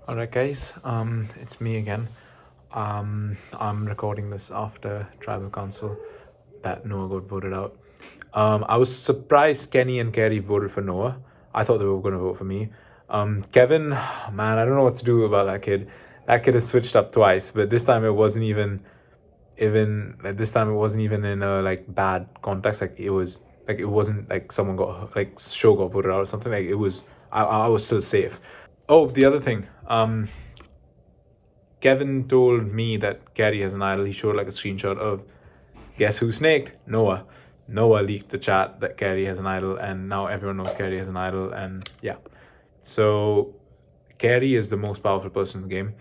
Alright guys, it's me again. I'm recording this after tribal council that Noah got voted out. I was surprised Kenny and Kerry voted for Noah. I thought they were going to vote for me. Kevin, man, I don't know what to do about that kid. That kid has switched up twice, but this time it wasn't even this time it wasn't even in a like bad context. It wasn't like someone got like show got voted out or something. Like it was I was still safe. Oh, the other thing. Kevin told me that Gary has an idol. He showed like a screenshot of guess who snaked? Noah. Noah leaked the chat that Gary has an idol, and now everyone knows Gary has an idol, and yeah. So Gary is the most powerful person in the game.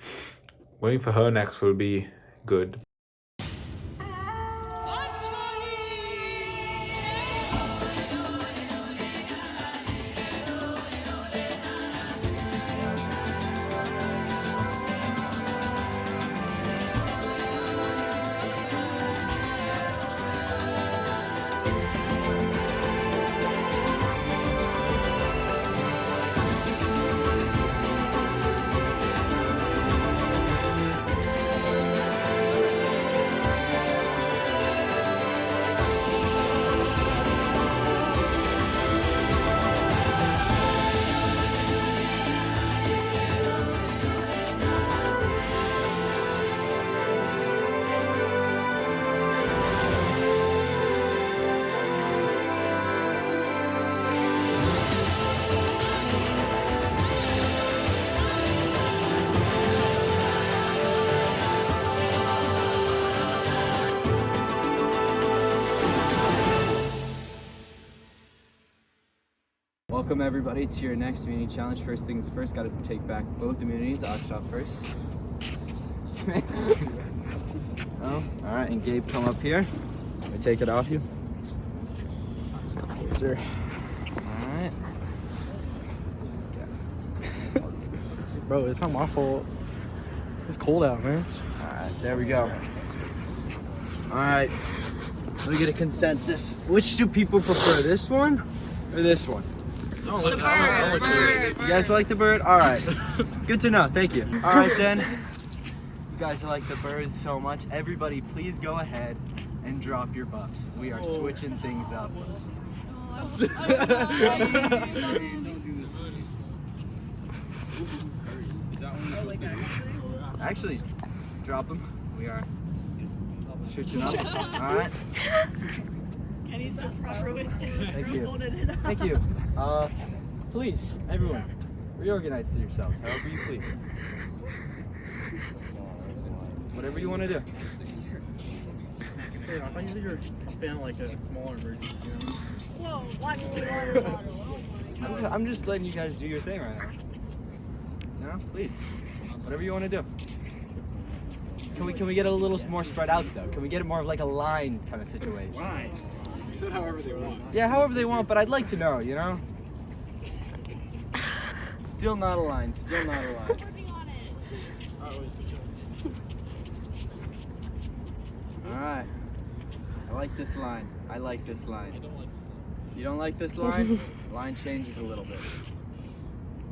Waiting for her next will be good. Welcome everybody to your next immunity challenge. First things first, got to take back both immunities. I'll shot first. Oh, all right, and Gabe, come up here. Let me take it off you. Yes, sir. All right. Bro, it's not my fault. It's cold out, man. All right, there we go. All right, let me get a consensus. Which do people prefer, this one or this one? The bird. You guys like the bird? All right. Good to know. Thank you. All right, then. You guys like the bird so much. Everybody, please go ahead and drop your buffs. We are switching things up. Actually, drop them. We are switching up. All right. Kenny's so proper with it. Thank you. Holding it up. Thank you. Please, everyone, reorganize yourselves however you please. Whatever you want to do. Hey, I thought you were a fan of like a smaller emergency, you know? Whoa, watch the water bottle. Oh my I'm just letting you guys do your thing right now. No, please. Whatever you want to do. Can we get a little more spread out though? Can we get it more of like a line kind of situation? Right. You said however they want. Yeah, however they want, but I'd like to know, you know? Still not a line, still not a line. Working on it. Alright. I like this line. I like this line. You don't like this line? Line changes a little bit.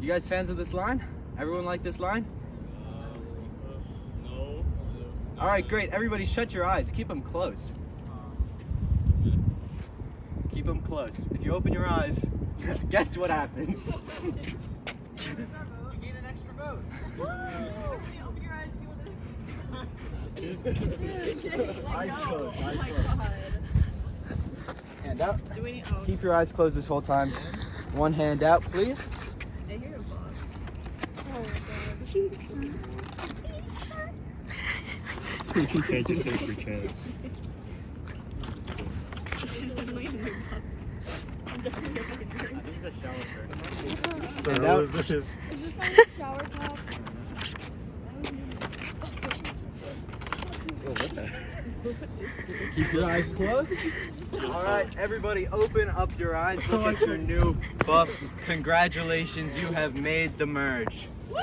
You guys fans of this line? Everyone like this line? No. Alright, great. Everybody shut your eyes. Keep them closed. Keep them closed. If you open your eyes, guess what happens? You need an extra vote. Open your eyes if you want an extra. Dude, shit, let go. Oh my god. Hand out. Do we need? Oh, Keep your eyes closed this whole time. One hand out, please. I hear a box. Oh my god. You can't just take your chance. This is definitely a new box. I'm definitely gonna get hurt. This is a shower curtain. Hand out. Is this my shower top? Keep your eyes closed. All right, everybody, open up your eyes. Look at your new buff. Congratulations, you have made the merge. God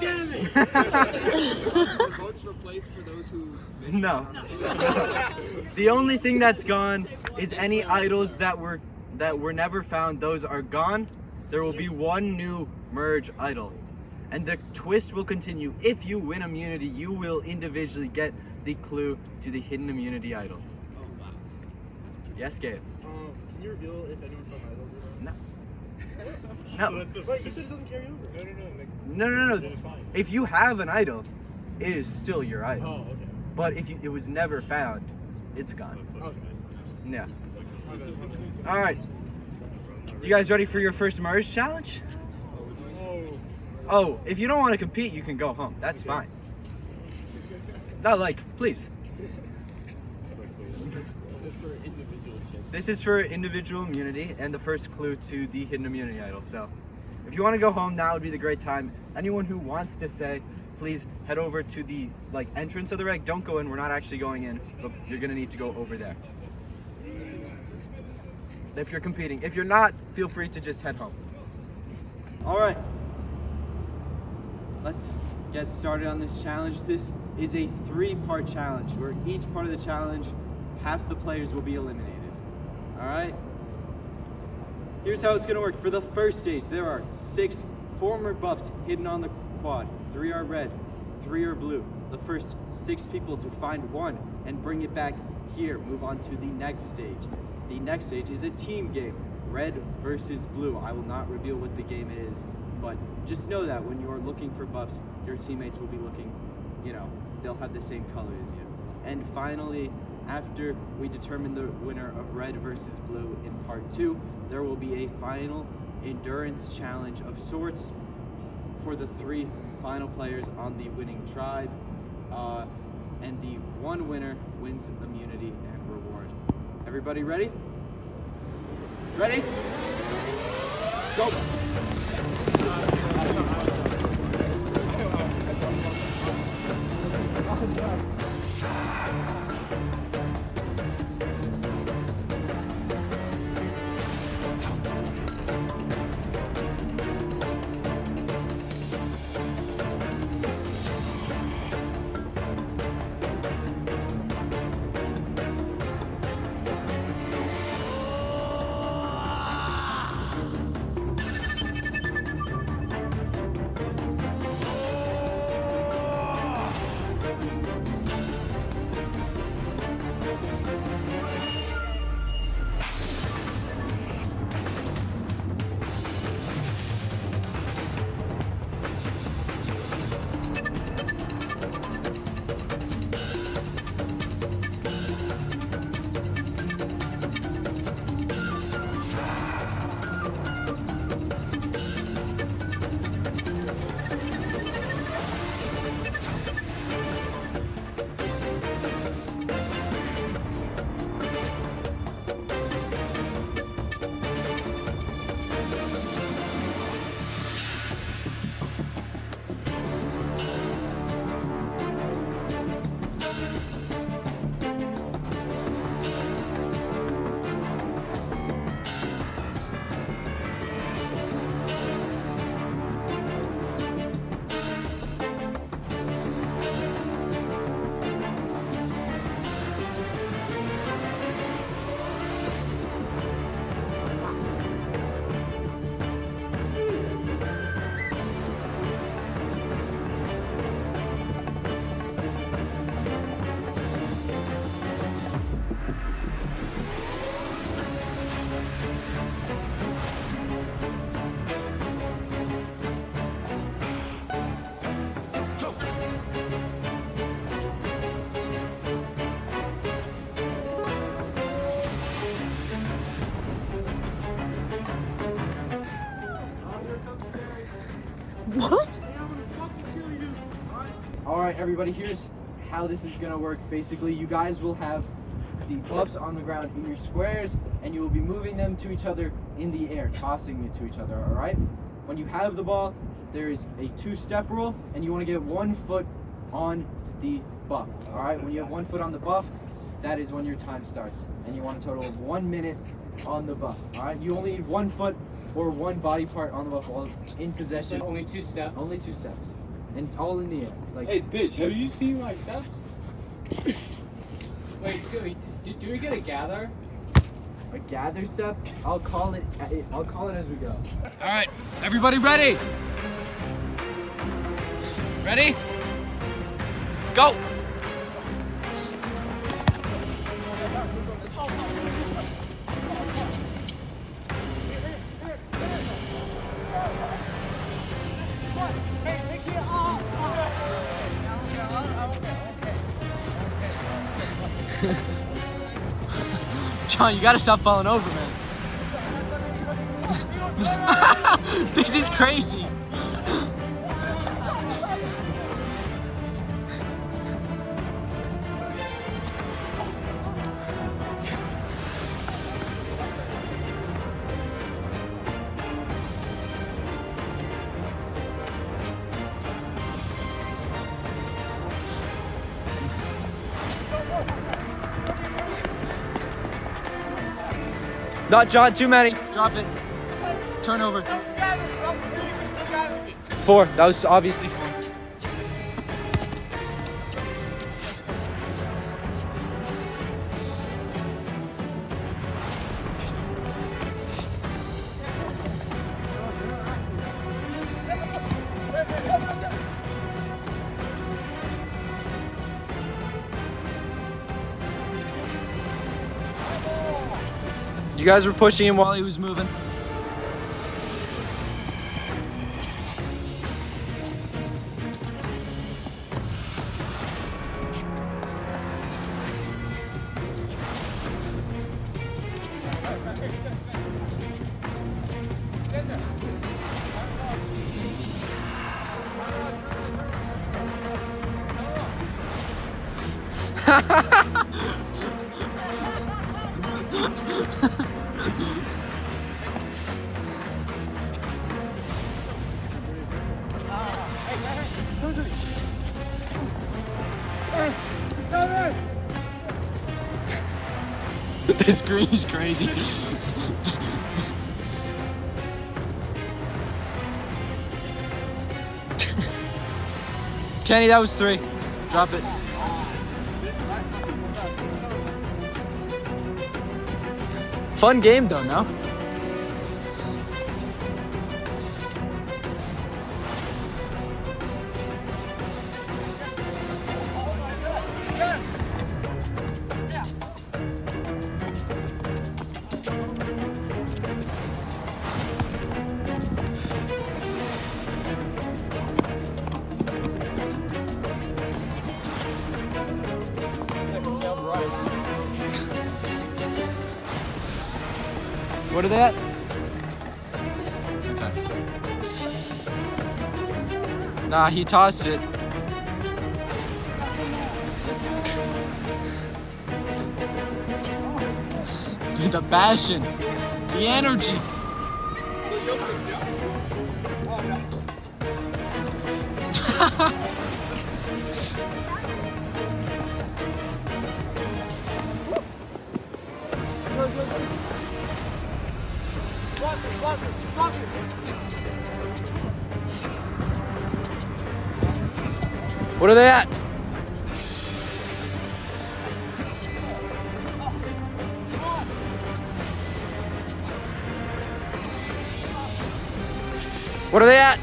damn it! The votes replaced for those who No. The only thing that's gone is any idols that were never found. Those are gone. there will be one new merge idol. And the twist will continue. If you win immunity, you will individually get the clue to the hidden immunity idol. Oh, wow. Yes, Gabe? Can you reveal if anyone's from idols or not? No. Wait, you said it doesn't carry over. No. Then it's fine. If you have an idol, it is still your idol. Oh, okay. But if it was never found, it's gone. Okay. Yeah. Okay. All right. You guys ready for your first merge challenge? Oh, if you don't want to compete, you can go home. That's fine. No, like, please. This is for individual immunity and the first clue to the hidden immunity idol. So, if you want to go home, now would be the great time. Anyone who wants to say, please head over to the entrance of the reg. Don't go in. We're not actually going in, but you're gonna need to go over there. If you're competing. If you're not, feel free to just head home. All right. Let's get started on this challenge. This is a 3-part challenge where each part of the challenge, half the players will be eliminated. All right? Here's how it's gonna work. For the first stage, there are 6 former buffs hidden on the quad. 3 are red, 3 are blue. The first 6 people to find one and bring it back here move on to the next stage. The next stage is a team game, red versus blue. I will not reveal what the game is, but just know that when you're looking for buffs, your teammates will be looking, they'll have the same color as you. And finally, after we determine the winner of red versus blue in part 2, there will be a final endurance challenge of sorts for the 3 final players on the winning tribe. And the one winner wins immunity and reward. Everybody ready? Ready? Go! What? Alright, everybody, here's how this is gonna work. Basically, you guys will have the buffs on the ground in your squares, and you will be moving them to each other in the air, tossing it to each other, alright? When you have the ball, there is a 2-step rule, and you want to get 1 foot on the buff, alright? When you have 1 foot on the buff, that is when your time starts, and you want a total of 1 minute on the buff, alright? You only need 1 foot or 1 body part on the buff while in possession. Only 2 steps. Only 2 steps. And all in the air. Like, Hey, bitch, have you seen my steps? Wait, do we get a gather? a gather step. I'll call it as we go. All right, everybody ready? Ready? Go! John, you gotta stop falling over, man. This is crazy. Not John, too many. Drop it. Turnover. 4. That was obviously 4. You guys were pushing him while he was moving. This screen is crazy. Kenny, that was 3. Drop it. Fun game though, no? What are they at? Okay. Nah, he tossed it. Dude, the passion, the energy. What are they at? What are they at?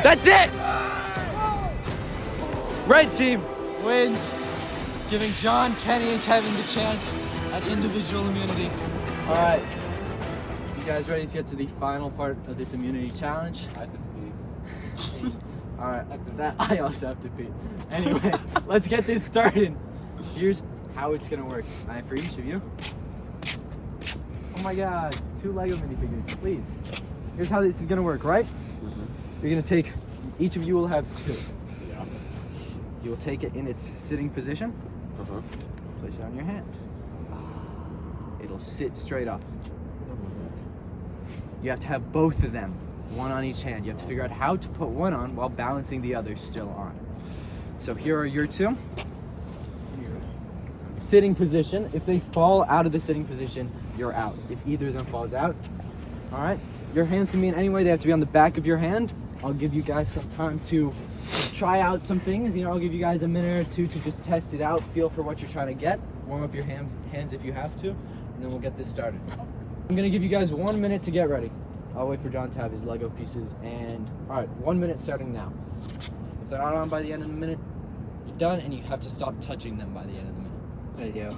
That's it! Red team wins, giving John, Kenny, and Kevin the chance at individual immunity. All right. You guys ready to get to the final part of this immunity challenge? I have to pee. All right. That I also have to pee. Anyway, let's get this started. Here's how it's gonna work. For each of you. Oh my God! 2 Lego minifigures, please. Here's how this is gonna work, right? You're gonna take. Each of you will have 2. Yeah. You will take it in its sitting position. Place it on your hand. It'll sit straight up. You have to have both of them, one on each hand. You have to figure out how to put one on while balancing the other still on. So here are your 2. Sitting position. If they fall out of the sitting position, you're out. If either of them falls out, all right? Your hands can be in any way. They have to be on the back of your hand. I'll give you guys some time to try out some things. I'll give you guys a minute or 2 to just test it out, feel for what you're trying to get. warm up your hands if you have to, and then we'll get this started. I'm gonna give you guys 1 minute to get ready. I'll wait for John to have his Lego pieces, and all right, 1 minute starting now. If they're not on by the end of the minute, you're done, and you have to stop touching them by the end of the minute. There you go.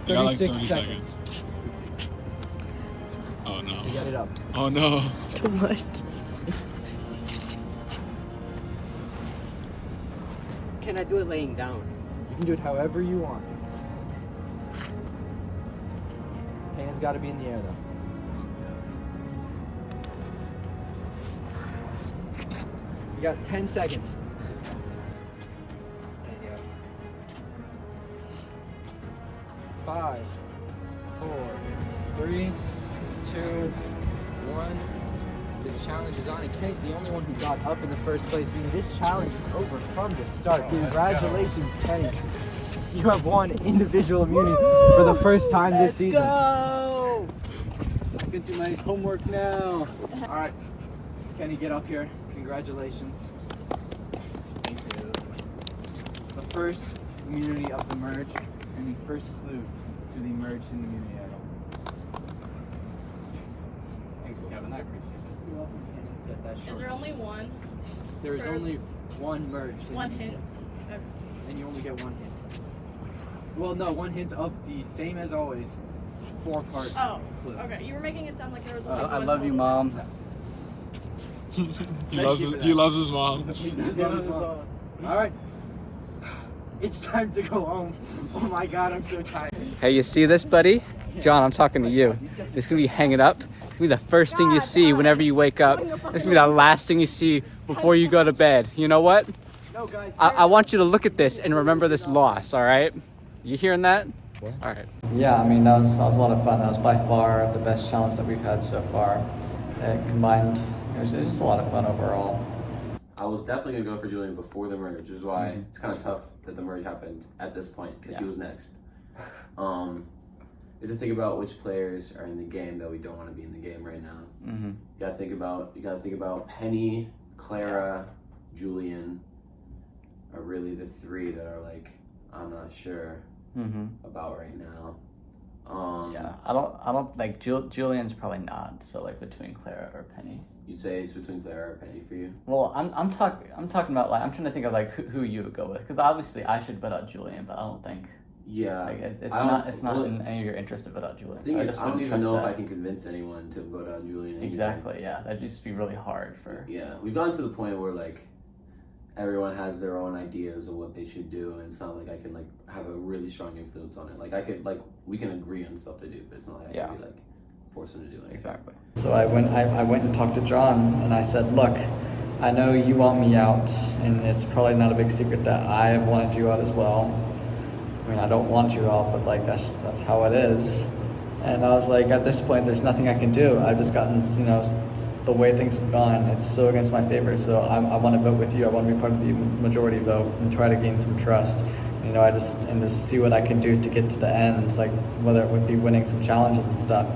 You got like 30 36 seconds. Oh no. To get it up. Oh no. What? Can I do it laying down? You can do it however you want. Hands got to be in the air though. You got 10 seconds. There you go. 5, 4, 3, 2, 1. This challenge is on, and Kenny's the only one who got up in the first place, meaning this challenge is over from the start. Congratulations, Kenny. You have won individual immunity for the first time this season. Go! I can do my homework now. All right, Kenny, get up here. Congratulations. Thank you. The first immunity of the merge, and the first clue to the merge in the immunity idol. Thanks, Kevin. I appreciate it. You're welcome, Kenny. Get that Is short. there only one? There is for- only one merge. in One the hint? immunity, Okay. and you only get one hint. Well, no, one hint of the same as always, 4-part Oh, clue. okay. You were making it sound like there was only I one love you, total. Mom. He loves you for he that. loves his mom. He does love his mom. All right. It's time to go home. Oh my God, I'm so tired. Hey, you see this, buddy? John, I'm talking to you. It's gonna be hanging up. It's gonna be the first thing you see whenever you wake up. It's gonna be the last thing you see before you go to bed. You know what? No, guys. I want you to look at this and remember this loss, all right? You hearing that? All right. Yeah, I mean, that was a lot of fun. That was by far the best challenge that we've had so far. Combined, it was just a lot of fun overall. I was definitely going to go for Julian before the merge, which is why it's kind of tough that the merge happened at this point, because he was next. You have to think about which players are in the game that we don't want to be in the game right now. You gotta think about Penny, Clara, Julian are really the three that are like, I'm not sure about right now. Yeah, I don't like Julian's probably not. So like between Clara or Penny. You'd say it's between Clara or Penny for you? Well, I'm talking about like I'm trying to think of like who you would go with, because obviously I should vote out Julian, but I don't think. Yeah, Like it's I don't- not well, in any of your interest to vote out Julian. The thing So is, just I don't wouldn't even know trust if I that. can convince anyone to vote out Julian anyway. Exactly. Yeah, that'd just be really hard for. Yeah, we've gotten to the point where like everyone has their own ideas of what they should do, and it's not like I can like have a really strong influence on it. Like I could like we can agree on stuff to do, but it's not like I can be like force them to do anything. Exactly. So I went and talked to John, and I said, look, I know you want me out, and it's probably not a big secret that I have wanted you out as well. I mean, I don't want you out, but like that's how it is. And I was like, at this point, there's nothing I can do. I've just gotten, the way things have gone, it's so against my favor. So I want to vote with you. I want to be part of the majority vote and try to gain some trust. And just see what I can do to get to the end, like whether it would be winning some challenges and stuff.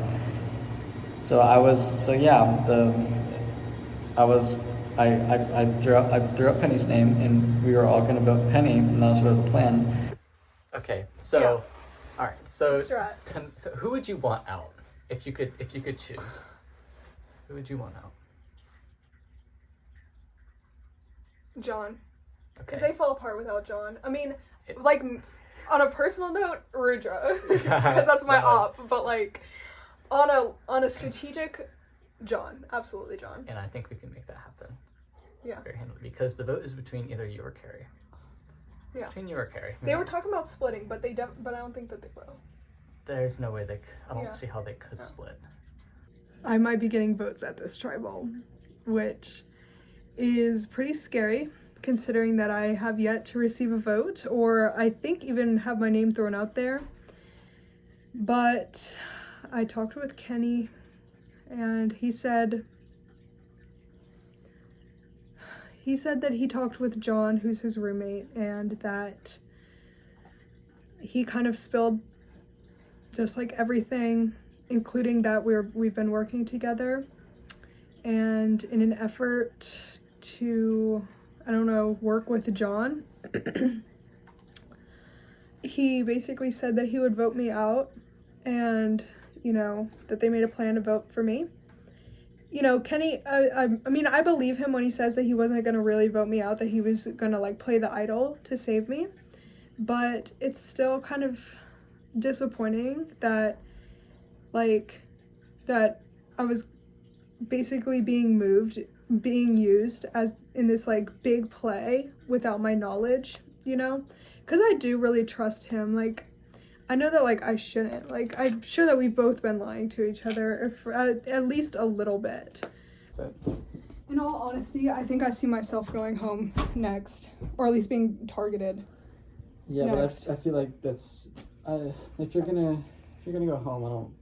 I threw out Penny's name, and we were all going to vote Penny, and that was sort of the plan. Okay, so, all right, so Strat. so who would you want out if you could choose? Who would you want out? John. Because Okay. they fall apart without John. I mean, like, on a personal note, Rudra. Because that's my No. op. But, like, on a strategic, John. Absolutely John. And I think we can make that happen. Yeah. Very handily, because the vote is between either you or Carrie. Yeah. Between you or Carrie. They were talking about splitting, but but I don't think that they will. There's no way I don't Yeah. see how they could split. I might be getting votes at this tribal, which is pretty scary considering that I have yet to receive a vote, or I think even have my name thrown out there. But I talked with Kenny, and he said that he talked with John, who's his roommate, and that he kind of spilled just like everything, including that we've been working together, and in an effort to, I don't know, work with John, he basically said that he would vote me out, and, you know, that they made a plan to vote for me. You know, Kenny, I mean, I believe him when he says that he wasn't going to really vote me out, that he was going to, like, play the idol to save me. But it's still kind of disappointing that, like, that I was basically being used as in this, like, big play without my knowledge, you know? Because I do really trust him. Like, I know that, like, I shouldn't. Like, I'm sure that we've both been lying to each other for at least a little bit. In all honesty, I think I see myself going home next, or at least being targeted. Yeah, next. but I feel like that's if you're gonna go home,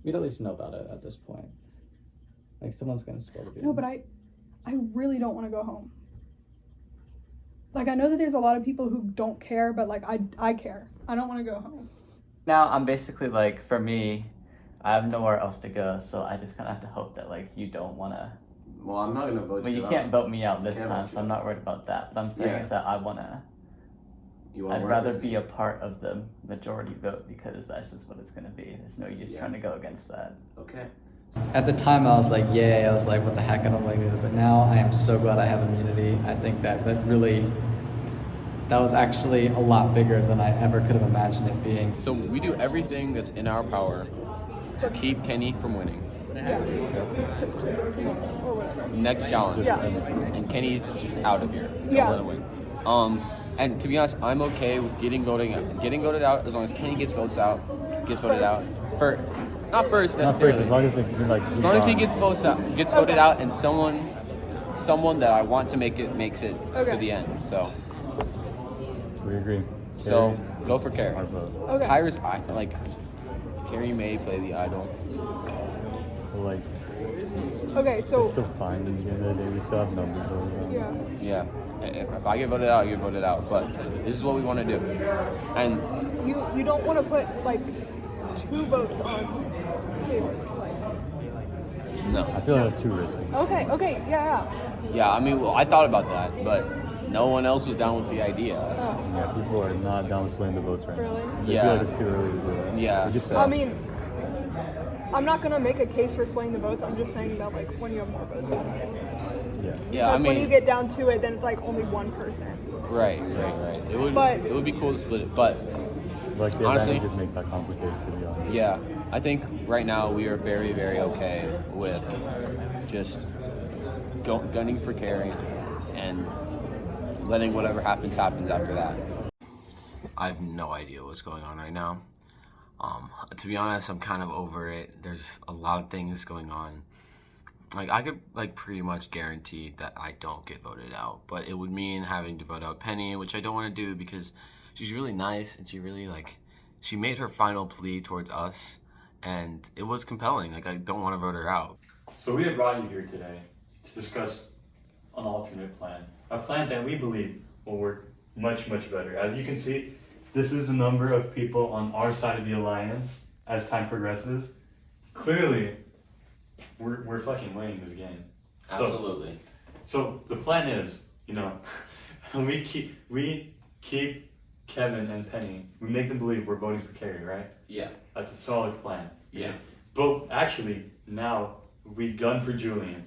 we'd at least know about it at this point. Like, someone's gonna spill the beans. No, but I really don't want to go home. Like, I know that there's a lot of people who don't care, but, like, I care. I don't want to go home. Now I'm basically like, for me, I have nowhere else to go, so I just kind of have to hope that, like, you don't want to. Well, I'm not gonna vote. Well, you can't vote me out this time, so I'm not worried about that. But I'm saying is that I wanna. I'd rather be a part of the majority vote, because that's just what it's gonna be. There's no use trying to go against that. Okay. At the time, I was like, yay, I was like, what the heck, I don't like it. But now I am so glad I have immunity. I think that was actually a lot bigger than I ever could have imagined it being. So we do everything that's in our power to keep Kenny from winning. Next challenge. And Kenny's just out of here. Don't let him win. And to be honest, I'm okay with getting voted out as long as Kenny gets voted out. Not first necessarily. As long as as long as he gets voted out, and someone that I want to makes it to the end. So we agree. So go for Carrie. Okay. Kyra's like Carrie may play the idol. Like, okay, so it's still fine. At the end of the day, we still have numbers. Yeah. If I get voted out, you get voted out. But this is what we want to do. And you don't want to put, like, 2 votes on favor. No. I feel like that's too risky. Okay, yeah. Yeah, I mean, well, I thought about that, but no one else was down with the idea. Yeah, people are not down with splitting the votes right now. Really? I feel like it's too early to do that. Yeah. I mean, I'm not gonna make a case for swaying the votes. I'm just saying that, like, when you have more votes, it's nice. Yeah, I mean, when you get down to it, then it's like only one person. Right. It would be cool to split it, but like, the honestly, just make that complicated, to be honest. Yeah, I think right now we are very, very okay with just gunning for Carrie and letting whatever happens after that. I have no idea what's going on right now. To be honest, I'm kind of over it. There's a lot of things going on. Like, I could, like, pretty much guarantee that I don't get voted out, but it would mean having to vote out Penny, which I don't want to do because she's really nice and she really, like, she made her final plea towards us, and it was compelling. Like, I don't want to vote her out. So we have brought you here today to discuss an alternate plan, a plan that we believe will work much, much better. As you can see, this is the number of people on our side of the alliance as time progresses. Clearly, we're fucking winning this game. Absolutely. So the plan is, you know, we keep Kevin and Penny. We make them believe we're voting for Carrie, right? Yeah. That's a solid plan. Yeah. But actually, now we gun for Julian,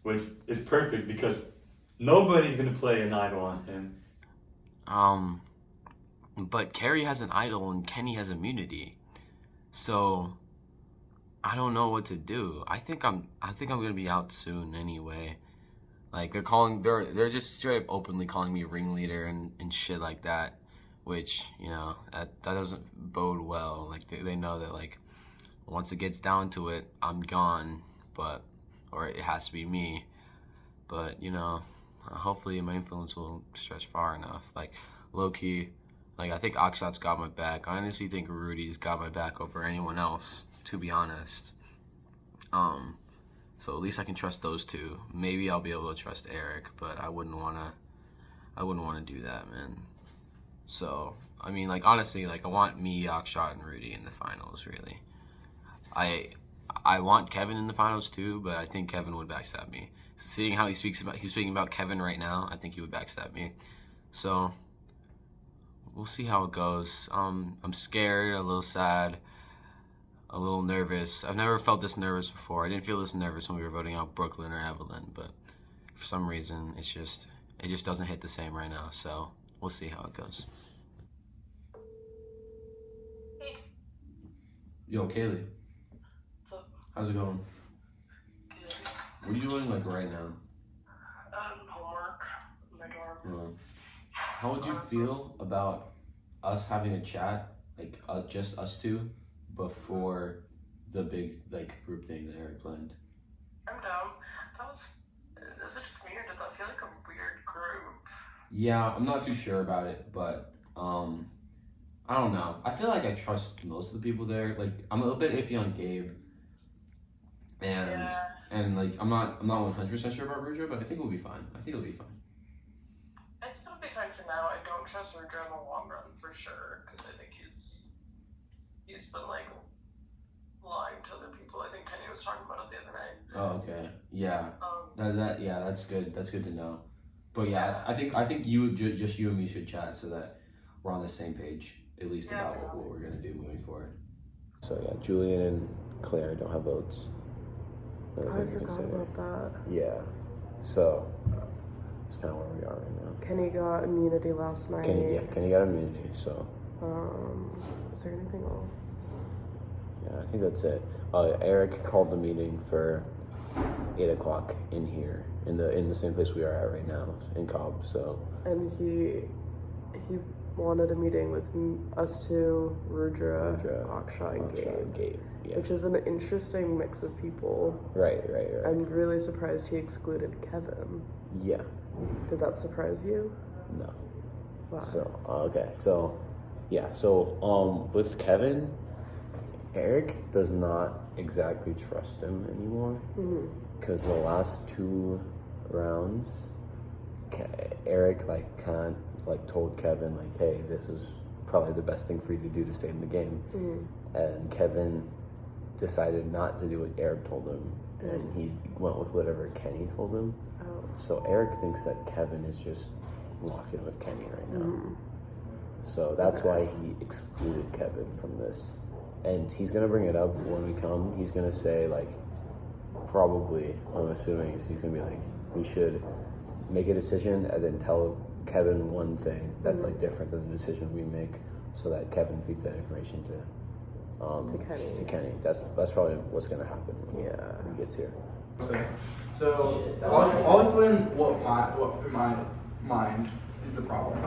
which is perfect because nobody's gonna play an idol on him. But Carrie has an idol and Kenny has immunity, so I don't know what to do. I think I'm gonna be out soon anyway. Like, they're just straight up openly calling me ringleader and shit like that, which, you know, that doesn't bode well. Like, they know that, like, once it gets down to it, I'm gone, or it has to be me. But, you know, hopefully my influence will stretch far enough. Like, low-key, like, I think Akshot's got my back. I honestly think Rudy's got my back over anyone else, to be honest. So at least I can trust those two. Maybe I'll be able to trust Eric, but I wouldn't wanna do that, man. So, I mean, like, honestly, like, I want me, Akshot, and Rudy in the finals, really. I I want Kevin in the finals too, but I think Kevin would backstab me. Seeing how he's speaking about Kevin right now, I think he would backstab me. So we'll see how it goes. I'm scared, a little sad, a little nervous. I've never felt this nervous before. I didn't feel this nervous when we were voting out Brooklyn or Evelyn, but for some reason, it just doesn't hit the same right now. So we'll see how it goes. Hey. Yo, Kaylee. What's up? How's it going? Good. What are you doing like right now? Homework. In my dorm. How would you feel about us having a chat, like just us two, before the big like group thing that Eric planned? I'm down. Is it just me or did that feel like a weird group? Yeah, I'm not too sure about it, but I don't know. I feel like I trust most of the people there. Like I'm a little bit iffy on Gabe, and like I'm not 100% sure about Rudra, but I think it'll be fine. I think it'll be fine. I think it'll be fine for now. I don't trust Rudra in the long run for sure, because I think he's been like lying to other people. I think Kenny was talking about it the other night. Oh, okay. Yeah. That's good. That's good to know. But yeah, I think just you and me should chat so that we're on the same page, at least about what we're gonna do moving forward. So yeah, Julian and Claire don't have votes. I forgot about that. Yeah. So it's kind of where we are right now. Kenny got immunity last night. Kenny got immunity. So. Is there anything else? Yeah, I think that's it. Eric called the meeting for 8 o'clock in here, in the same place we are at right now, in Cobb. So. And he wanted a meeting with us two, Rudra, Akshay, and Gabe. Yeah. Which is an interesting mix of people. Right. I'm really surprised he excluded Kevin. Yeah. Did that surprise you? No. Wow. So okay, so yeah, so with Kevin, Eric does not exactly trust him anymore, because the last 2 rounds, Eric told Kevin like, hey, this is probably the best thing for you to do to stay in the game, and Kevin decided not to do what Eric told him, and he went with whatever Kenny told him. So Eric thinks that Kevin is just locked in with Kenny right now. So that's why he excluded Kevin from this. And he's going to bring it up when we come. He's going to say, like, probably, I'm assuming, he's going to be like, we should make a decision and then tell Kevin one thing that's, like, different than the decision we make, so that Kevin feeds that information to Kenny. That's probably what's going to happen when he gets here. So I'll explain what in my mind is the problem.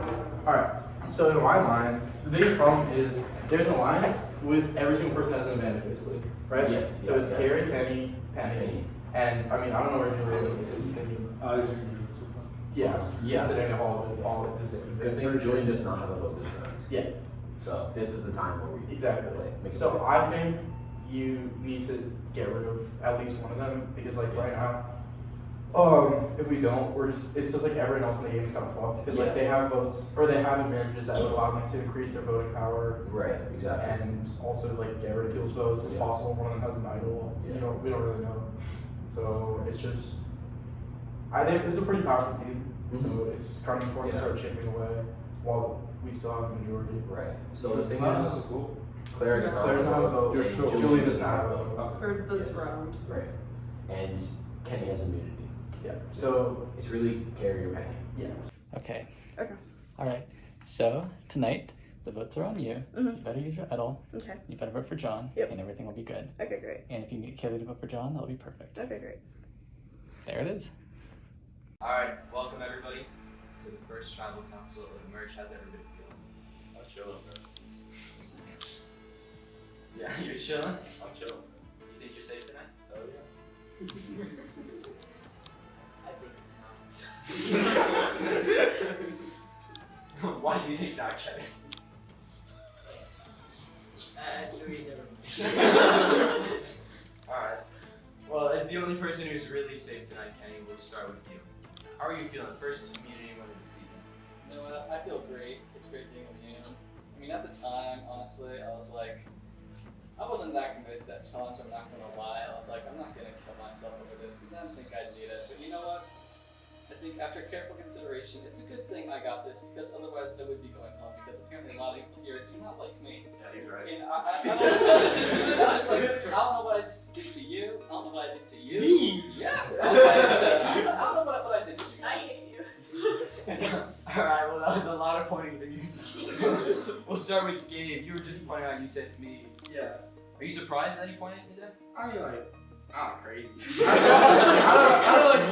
All right. So in my mind, the biggest problem is there's an alliance with every single person has an advantage, basically, right? Yeah. So it's Gary, Kenny, Penny, and I mean I don't know where Julian is thinking. Considering all of the same. Good thing Julian does not have a vote this round. Yeah. So this is the time where we Exactly. So I think you need to get rid of at least one of them, because like right now, if we don't, it's just like everyone else in the game is kind of fucked, because like they have votes or they have advantages that would allow them to increase their voting power. Right, exactly. And also like get rid of people's votes. It's possible one of them has an idol. We don't really know. So it's just, I think it's a pretty powerful team. So it's kind of important to start chipping away while we still have a majority. Right. So the thing is, Claire does not have a vote. Julian does not have a vote. For this round. Right. And Kenny has immunity. Yeah. So it's really Gary or Penny. Yeah. Okay. Okay. All right. So tonight the votes are on you. You better use your idol. Okay. You better vote for John. Yep. And everything will be good. Okay, great. And if you need Kaylee to vote for John, that'll be perfect. Okay, great. There it is. All right, welcome everybody to the first tribal council of the merge. How's everybody feeling? I'm chilling, bro. Yeah, you're chilling? I'm chilling. You think you're safe tonight? Oh yeah. Why do you think that, Kevin? Alright. Well, as the only person who's really safe tonight, Kenny, we'll start with you. How are you feeling? First immunity win of the season. You know what? I feel great. It's great being immune. I mean, at the time, honestly, I was like, I wasn't that committed to that challenge, I'm not gonna lie. I was like, I'm not gonna kill myself over this because I didn't think I'd need it. But you know what? I think after careful consideration, it's a good thing I got this because otherwise I would be going home because apparently a lot of people here do not like me. Yeah, he's right. And I don't know what I did to you. I don't know what I did to you. Me? Yeah. I don't know what I did to you. I hate you. Alright, well that was a lot of pointing fingers. We'll start with Gabe. You were just pointing out you said me. Yeah. Are you surprised that he pointed at me then? I mean, like, crazy. I don't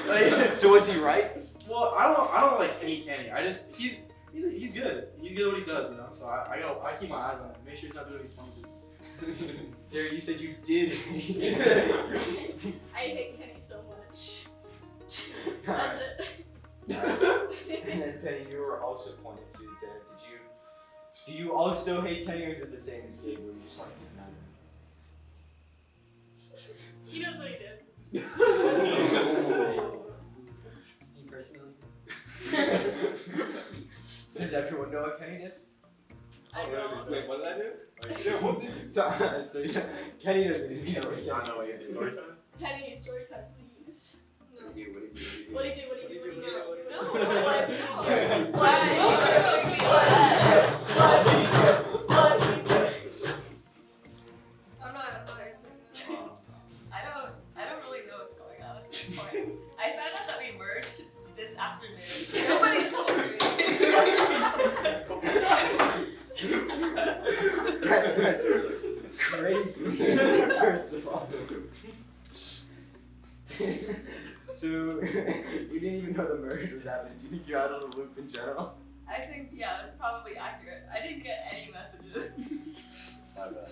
like, so was he right? Well, I don't like hate Kenny. I just he's good. He's good at what he does, you know. So I keep my eyes on him. Make sure he's not doing any funny business. Derek, you said you did. I hate Kenny so much. That's it. And then Penny, you were also pointing to Derek. Do you also hate Kenny, or is it the same as Gabe, where you just want to keep him out? He knows what he did. Me personally. Does everyone know what Kenny did? I don't. Wait, what did I do? So yeah, Kenny doesn't even know what he did. I know what you did. Story time? Kenny, story time, please. No. What do you do? What do you do? What do you do? No. I'm not answering that. I don't really know what's going on at this point. I found out that we merged this afternoon. Nobody told me. That's crazy. First of all. So, you didn't even know the merge was happening. Do you think you're out of the loop in general? I think, yeah, that's probably accurate. I didn't get any messages. My bad.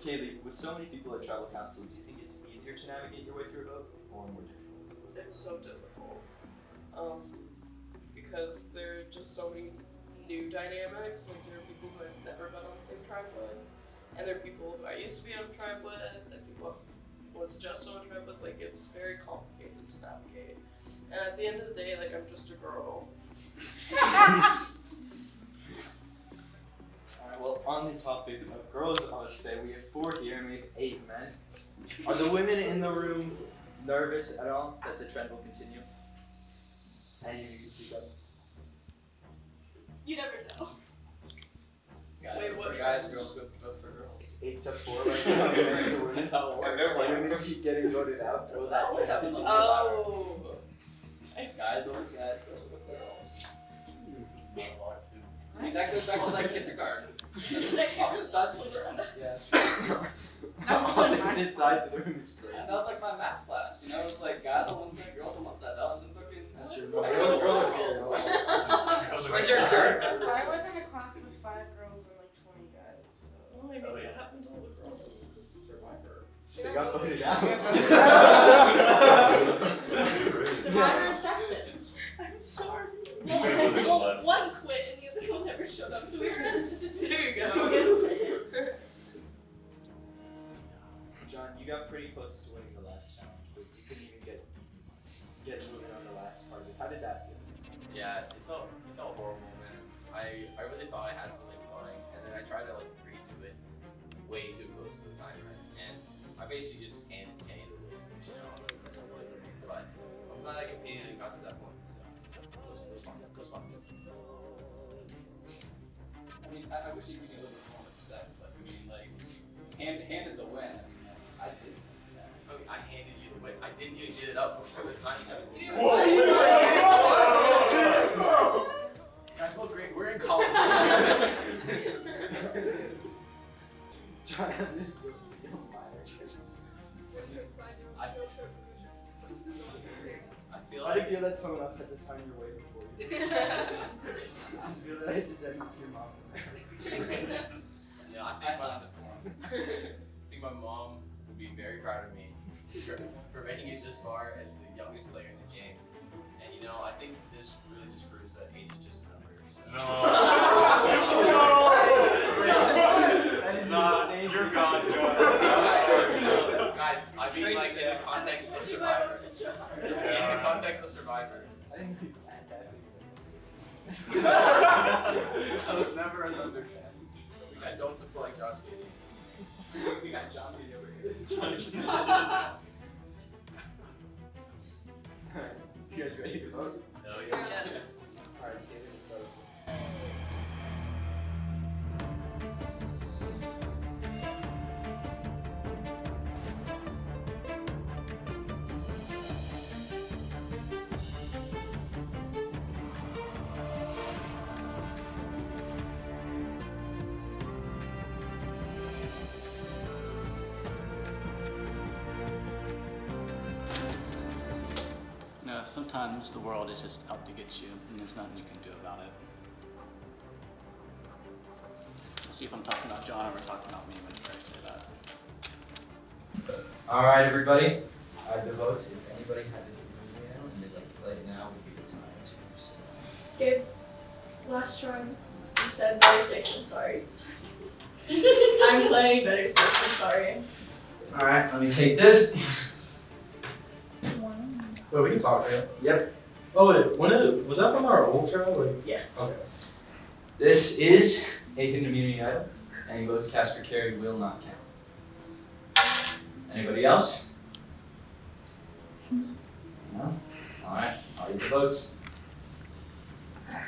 Kaylee, with so many people at Tribal Council, do you think it's easier to navigate your way through a vote, or more difficult? It's so difficult. Because there are just so many new dynamics. Like, there are people who have never been on the same tribe with, and there are people who I used to be on a tribe with, and people who was just on a tribe with. Like, it's very complicated to navigate. And at the end of the day, like, I'm just a girl. Alright, well, on the topic of girls, I would say we have 4 here and we have 8 men. Are the women in the room nervous at all that the trend will continue? Any of you can speak up. You never know. Wait, what? Guys, girls, vote for girls. It's 8 to 4 right now. That's how it works. Women keep getting voted out. Well, that What happens? Oh. Guys vote for guys, girls vote for girls. I mean, that goes back to like kindergarten. Opposite sides of the room. Opposite sides of the room is crazy. That sounds like my math class. You know, it was like guys on one side, girls on one side. That was in fucking. That's true. Girls are serious. I was in a class of 5 girls and like 20 guys. So. Well, I mean, what happened to all the girls in the Survivor? They got voted out. Survivor is sexist. I'm sorry. Well, one quit and the other one never showed up, so we were at a disadvantage. There you go. John, you got pretty close to winning the last challenge, but you couldn't even get moving on the last part of it. How did that feel? Yeah, it felt horrible, man. I really thought I had something going, and then I tried to like redo it way too close to the timer, and I basically just handed Kenny the win, which that's unbelievable. But I'm glad I competed and got to that point. So it was fun. It was fun. I mean, I wish you could be a little bit more respect. Like, I mean, like, handed the win. I mean, like, I did something. I mean, I handed you the win. I didn't even get it up before the time. Guys, well, great. We're in college. John has it. I feel I like feel that someone else had to sign your waiver for you. I feel that I had to send it to your mom. Yeah, I think my mom would be very proud of me for making it this far as the youngest player in the game. And you know, I think this really just proves that age is just a number. So. You're gone, John. Guys, I mean like in the context of Survivor. In the context of Survivor. I think we planned that. I was never a Thunder fan. I don't support like Josh Giddey. We got John Giddey over here. Alright, you guys ready to vote? Hell yeah. Yes. Alright, give it a vote. No, sometimes the world is just out to get you, and there's nothing you can do about it. See if I'm talking about John or we're talking about me whenever I say that. Alright, everybody. I have the votes. If anybody has an email and they'd like to play it now, would be the time to do so. Gabe, last time you said better safe than sorry. I'm playing better safe than sorry. Alright, let me take this. Wait, we can talk, right? Yep. Oh wait, was that from our old trial? Like, yeah. Okay. This is a hidden immunity item. Any votes cast for carry will not count. Anybody else? No? Alright, I'll read the votes.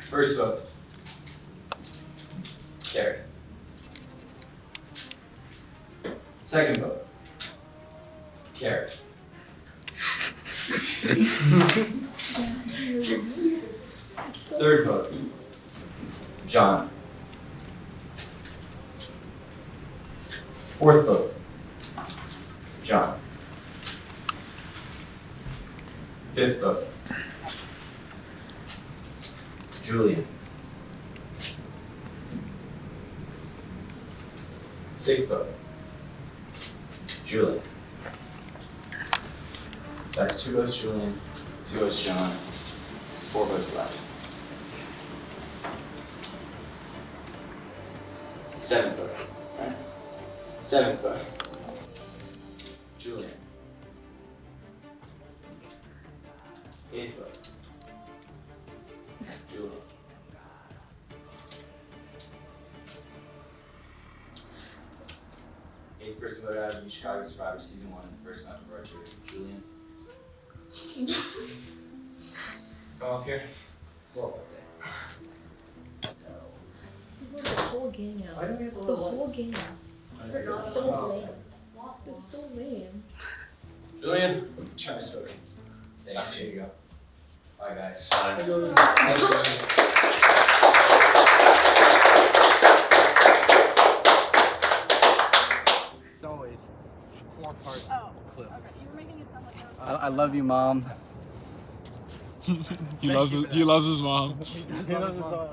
First vote. Carry. Second vote. Carry. Third vote. John. Fourth vote. John. Fifth vote. Julian. Sixth vote. Julian. That's 2 votes Julian, 2 votes John, 4 votes left. Seventh vote, right? Seventh vote. Julian. Eighth vote. Julian. Eighth person voted out of UChicago Survivor Season 1 in the first match of archery. Julian. Come up here. Well, The whole game Why do we have out. a The little whole game out. It's so lame. It's so lame. Julian, try smoking. Thanks. Here you go. Bye, guys. Bye. It's always 4-part clip. Okay, you were making it sound like I love you, Mom. He loves his mom. He loves his mom.